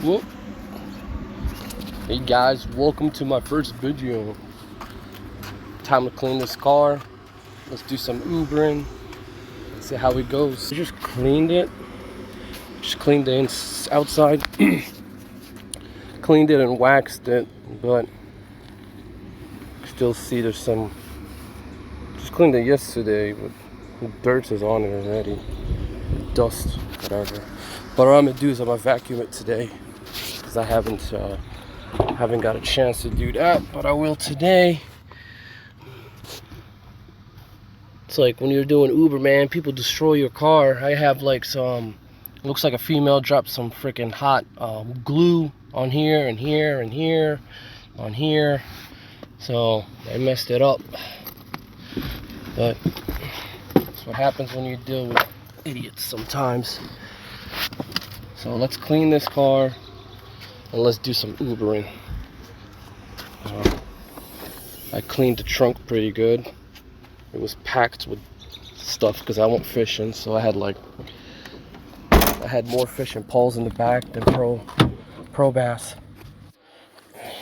Whoop. Hey guys, welcome to my first video. Time to clean this car. Let's do some Ubering. See how it goes. I just cleaned it. Just cleaned the outside. Cleaned it and waxed it, but still see there's some. Just cleaned it yesterday, but dirt is on it already. Dust, whatever. But what I'm gonna do is I'm gonna vacuum it today because I haven't got a chance to do that, but I will today. It's like when you're doing Uber, man, people destroy your car. I have like some, looks like a female dropped some freaking hot glue on here and here and here on here, so I messed it up. But that's what happens when you deal with idiots sometimes. So let's clean this car and let's do some Ubering. I cleaned the trunk pretty good. It was packed with stuff because I went fishing, so I had more fishing poles in the back than pro bass. Man.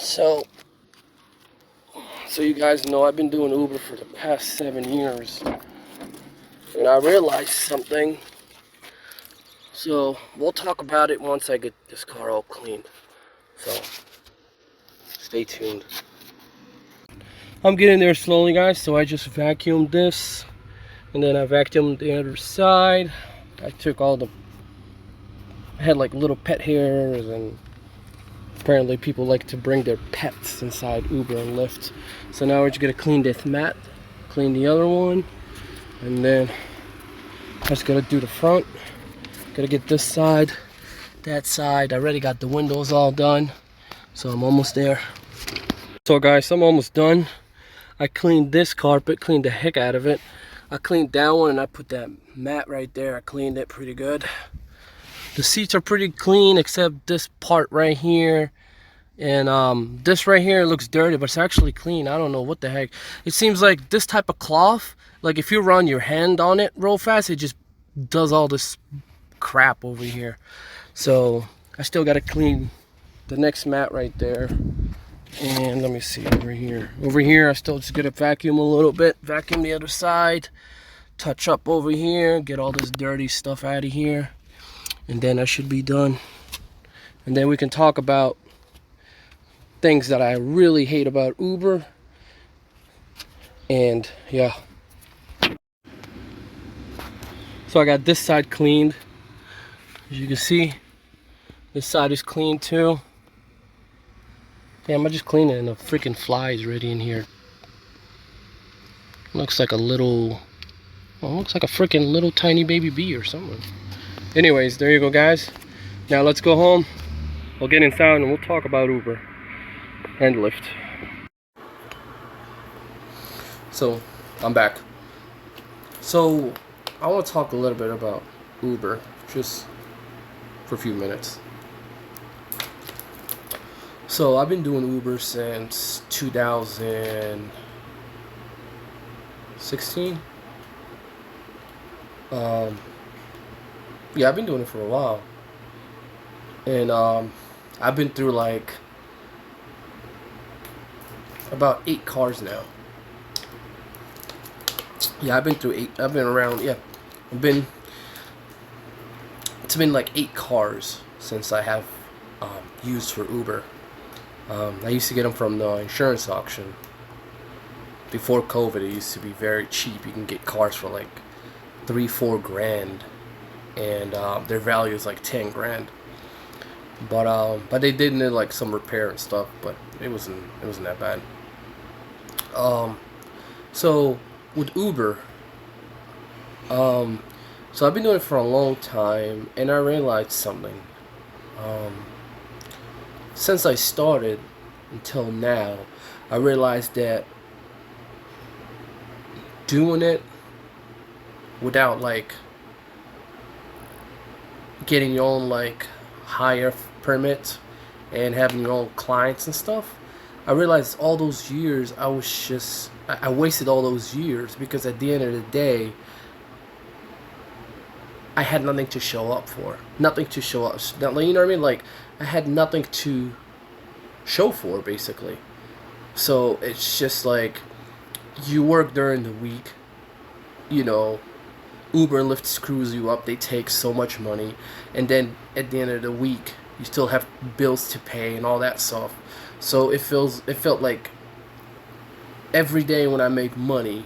So you guys know I've been doing Uber for the past 7 years, and I realized something. So we'll talk about it once I get this car all cleaned. So stay tuned. I'm getting there slowly, guys. So I just vacuumed this, and then I vacuumed the other side. I took all the, I had like little pet hairs, and apparently people like to bring their pets inside Uber and Lyft. So now we're just gonna clean this mat, clean the other one, and then I just gotta do the front. Gotta get this side, that side. I already got the windows all done, so I'm almost there. So guys, I'm almost done. I cleaned this carpet, cleaned the heck out of it. I cleaned that one and I put that mat right there. I cleaned it pretty good. The seats are pretty clean except this part right here. And this right here looks dirty, but it's actually clean. I don't know what the heck. It seems like this type of cloth, like if you run your hand on it real fast, it just does all this crap over here. So I still got to clean the next mat right there. And let me see over here. Over here, I still just gonna vacuum a little bit. Vacuum the other side. Touch up over here. Get all this dirty stuff out of here. And then I should be done. And then we can talk about things that I really hate about Uber. And yeah. So I got this side cleaned. As you can see, this side is clean too. Damn, I just cleaned it and the freaking fly is ready in here. Looks like a little, well, looks like a freaking little tiny baby bee or something. Anyways, there you go, guys. Now let's go home. We'll get inside and we'll talk about Uber and Lyft. So, I'm back. So, I want to talk a little bit about Uber, just for a few minutes. So I've been doing Uber since 2016. Yeah, I've been doing it for a while, and I've been through like about 8 cars now. Yeah, I've been through 8. I've been around. Yeah, it's been like 8 cars since I have used for Uber. I used to get them from the insurance auction. Before COVID, it used to be very cheap. You can get cars for like $3-4 grand, and their value is like 10 grand. But they did need like some repair and stuff, but it wasn't that bad. So with Uber, so I've been doing it for a long time, and I realized something. Since I started until now, I realized that doing it without like getting your own like hire permit and having your own clients and stuff, I realized all those years I wasted all those years, because at the end of the day I had nothing to show up for. Nothing to show up. You know what I mean? Like, I had nothing to show for, basically. So it's just like, you work during the week, you know, Uber and Lyft screws you up. They take so much money. And then at the end of the week, you still have bills to pay and all that stuff. So it felt like every day when I make money,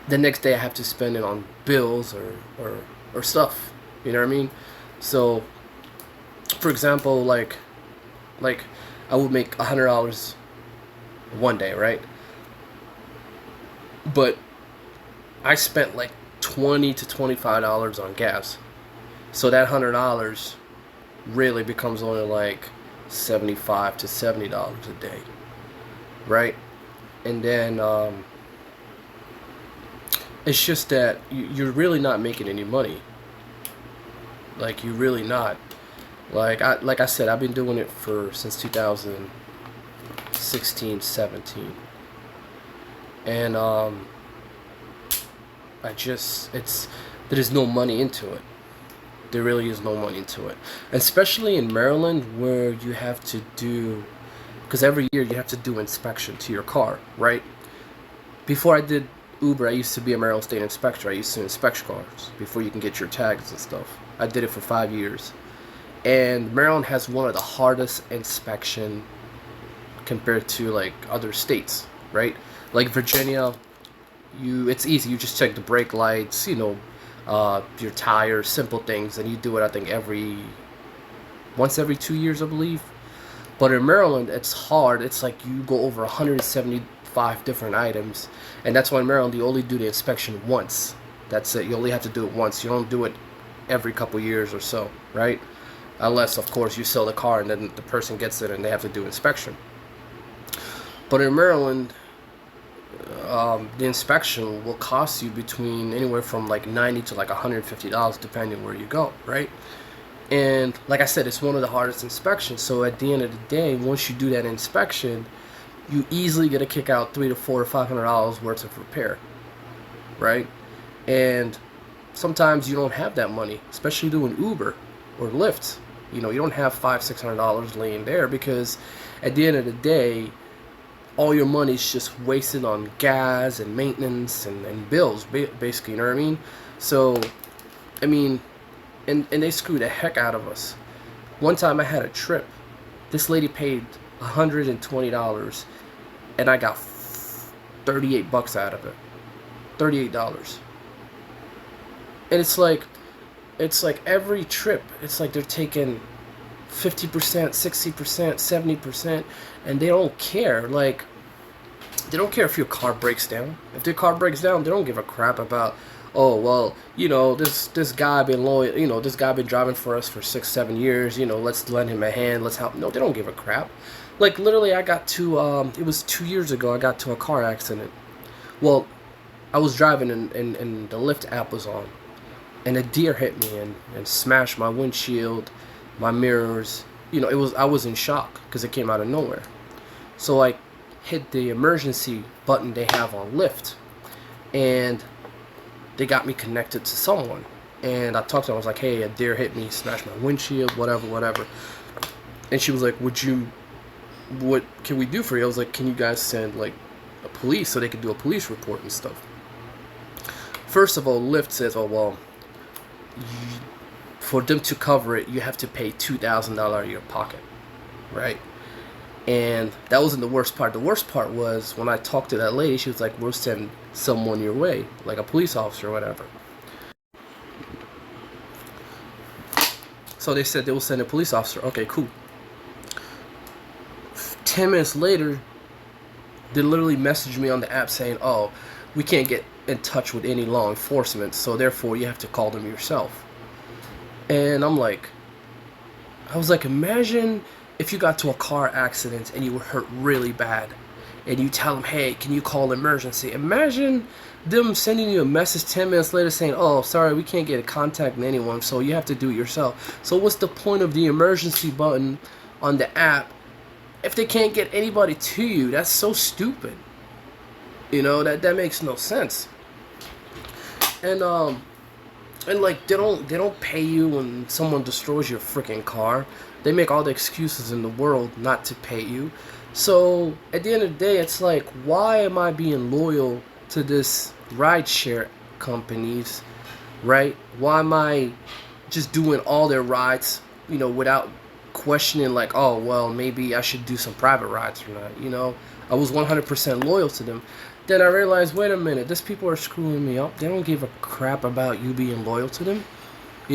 the next day I have to spend it on bills or stuff. You know what I mean? So, for example, like I would make $100 one day, right? But I spent like $20 to $25 on gas. So that $100 really becomes only like $75 to $70 a day, right? And then it's just that you're really not making any money. Like, you're really not. Like I said, I've been doing it since 2016, 17, and there is no money into it. There really is no money into it, especially in Maryland, where you have to do, because every year you have to do inspection to your car, right? Before I did Uber, I used to be a Maryland State inspector. I used to inspect cars before you can get your tags and stuff. I did it for 5 years. And Maryland has one of the hardest inspection compared to like other states, right? Like Virginia, it's easy. You just check the brake lights, your tires, simple things, and you do it, I think, once every 2 years, I believe. But in Maryland, it's hard. It's like you go over 175 different items, and that's why in Maryland you only do the inspection once. That's it. You only have to do it once. You don't do it every couple years or so, right? Unless, of course, you sell the car and then the person gets it and they have to do inspection. But in Maryland, the inspection will cost you between anywhere from like $90 to like $150 depending where you go, right? And like I said, it's one of the hardest inspections. So at the end of the day, once you do that inspection, you easily get a kick out $300 to $400 to $500 worth of repair, right? And sometimes you don't have that money, especially doing Uber or Lyft. You don't have $500-$600 laying there, because at the end of the day, all your money's just wasted on gas and maintenance and bills, basically. You know what I mean? So, I mean, and they screw the heck out of us. One time I had a trip. This lady paid $120, and I got $38 out of it. $38. And it's like every trip, it's like they're taking 50%, 60%, 70%, and they don't care. Like, they don't care if your car breaks down. If their car breaks down, they don't give a crap about, oh, well, this guy been loyal, this guy been driving for us for 6-7 years, let's lend him a hand, let's help. No, they don't give a crap. Like, literally, I got to, it was 2 years ago, I got to a car accident. Well, I was driving and the Lyft app was on, and a deer hit me and smashed my windshield, my mirrors. I was in shock because it came out of nowhere. So I hit the emergency button they have on Lyft, and they got me connected to someone. And I talked to them. I was like, hey, a deer hit me, smashed my windshield, whatever. And she was like, what can we do for you? I was like, can you guys send like a police so they could do a police report and stuff? First of all, Lyft says, oh, well, for them to cover it, you have to pay $2,000 out of your pocket, right? And that wasn't the worst part. The worst part was when I talked to that lady, she was like, we'll send someone your way, like a police officer or whatever. So they said they will send a police officer. Okay, cool. 10 minutes later, they literally messaged me on the app saying, oh, we can't get in touch with any law enforcement, so therefore you have to call them yourself. And I was like, imagine if you got to a car accident and you were hurt really bad, and you tell them, hey, can you call emergency? Imagine them sending you a message 10 minutes later saying, oh, sorry, we can't get in contact with anyone, so you have to do it yourself. So what's the point of the emergency button on the app if they can't get anybody to you? That's so stupid. That makes no sense. And And like they don't pay you when someone destroys your freaking car. They make all the excuses in the world not to pay you. So at the end of the day, it's like, why am I being loyal to this rideshare companies, right? Why am I just doing all their rides, without questioning like, oh well, maybe I should do some private rides or not. I was 100% loyal to them. Then I realized, wait a minute, these people are screwing me up. They don't give a crap about you being loyal to them.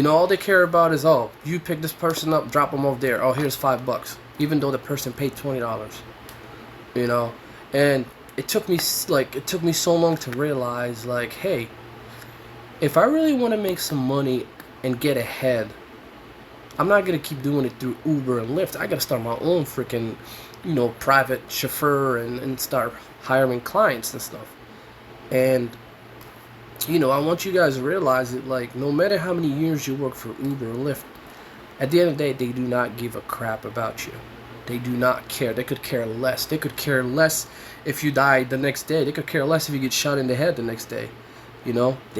All they care about is, oh, you pick this person up, drop them off there. Oh, here's $5, even though the person paid $20. You know, and it took me so long to realize, like, hey, if I really want to make some money and get ahead, I'm not gonna keep doing it through Uber and Lyft. I gotta start my own freaking, private chauffeur and start hiring clients and stuff. And I want you guys to realize that, like, no matter how many years you work for Uber or Lyft, at the end of the day, they do not give a crap about you. They do not care. They could care less. They could care less if you die the next day. They could care less if you get shot in the head the next day. They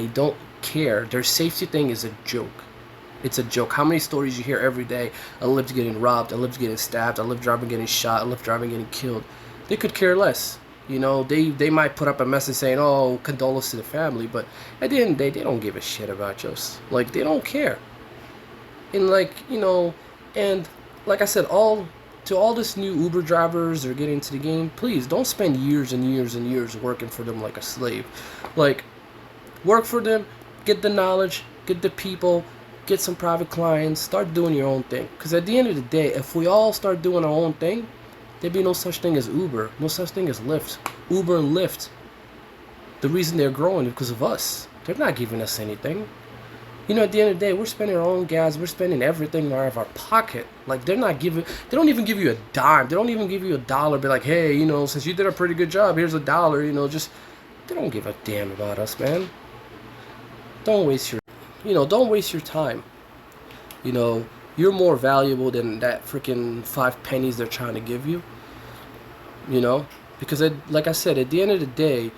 don't care. Their safety thing is a joke. It's a joke. How many stories you hear every day? A Lyft getting robbed, a Lyft getting stabbed, a Lyft driver getting shot, a Lyft driver getting killed. They could care less. They might put up a message saying, oh, condolences to the family, but at the end of the day, they don't give a shit about us. Like, they don't care. And and like I said, all this new Uber drivers that are getting into the game, please don't spend years and years and years working for them like a slave. Like, work for them, get the knowledge, get the people, get some private clients, start doing your own thing. Because at the end of the day, if we all start doing our own thing, there'd be no such thing as Uber, no such thing as Lyft. Uber and Lyft, the reason they're growing is because of us. They're not giving us anything. At the end of the day, we're spending our own gas, we're spending everything out of our pocket. Like, they don't even give you a dime. They don't even give you $1. Be like, hey, since you did a pretty good job, here's $1. They don't give a damn about us, man. Don't waste your time. You're more valuable than that freaking 5 pennies they're trying to give you. Because like I said, at the end of the day,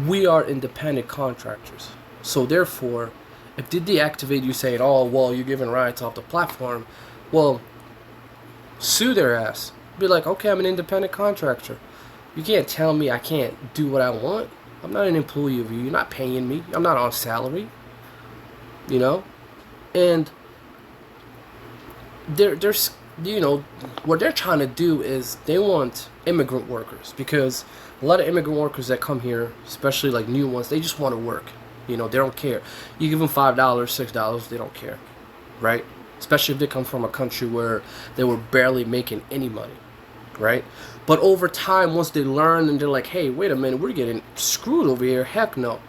we are independent contractors. So therefore, if they deactivate you saying, oh, well, you're giving rights off the platform, well, sue their ass. Be like, okay, I'm an independent contractor. You can't tell me I can't do what I want. I'm not an employee of you. You're not paying me. I'm not on salary. And there's what they're trying to do is they want immigrant workers, because a lot of immigrant workers that come here, especially like new ones, they just want to work. They don't care. You give them $5, $6, they don't care, right? Especially if they come from a country where they were barely making any money, right? But over time, once they learn and they're like, hey, wait a minute, we're getting screwed over here. Heck no.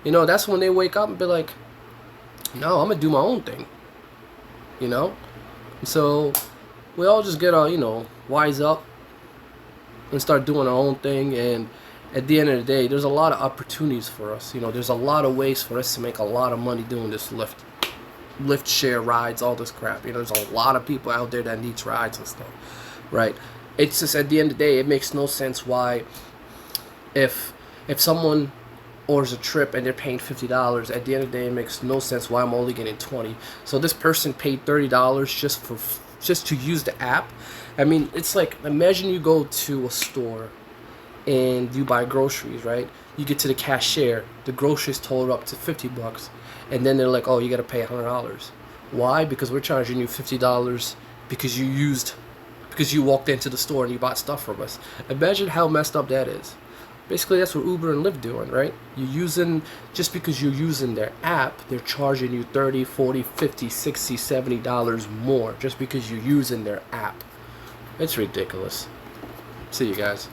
That's when they wake up and be like, no, I'm going to do my own thing. So we all just gotta, wise up and start doing our own thing. And at the end of the day, there's a lot of opportunities for us. There's a lot of ways for us to make a lot of money doing this Lyft share rides, all this crap. There's a lot of people out there that needs rides and stuff, right? It's just, at the end of the day, it makes no sense why if someone orders a trip and they're paying $50, at the end of the day, it makes no sense why I'm only getting $20. So this person paid $30 just to use the app. I mean, it's like, imagine you go to a store and you buy groceries, right? You get to the cashier, the groceries total up to $50, and then they're like, oh, you gotta pay $100. Why? Because we're charging you $50 because you walked into the store and you bought stuff from us. Imagine how messed up that is. Basically, that's what Uber and Lyft doing, right? Just because you're using their app, they're charging you $30, $40, $50, $60, $70 more just because you're using their app. It's ridiculous. See you guys.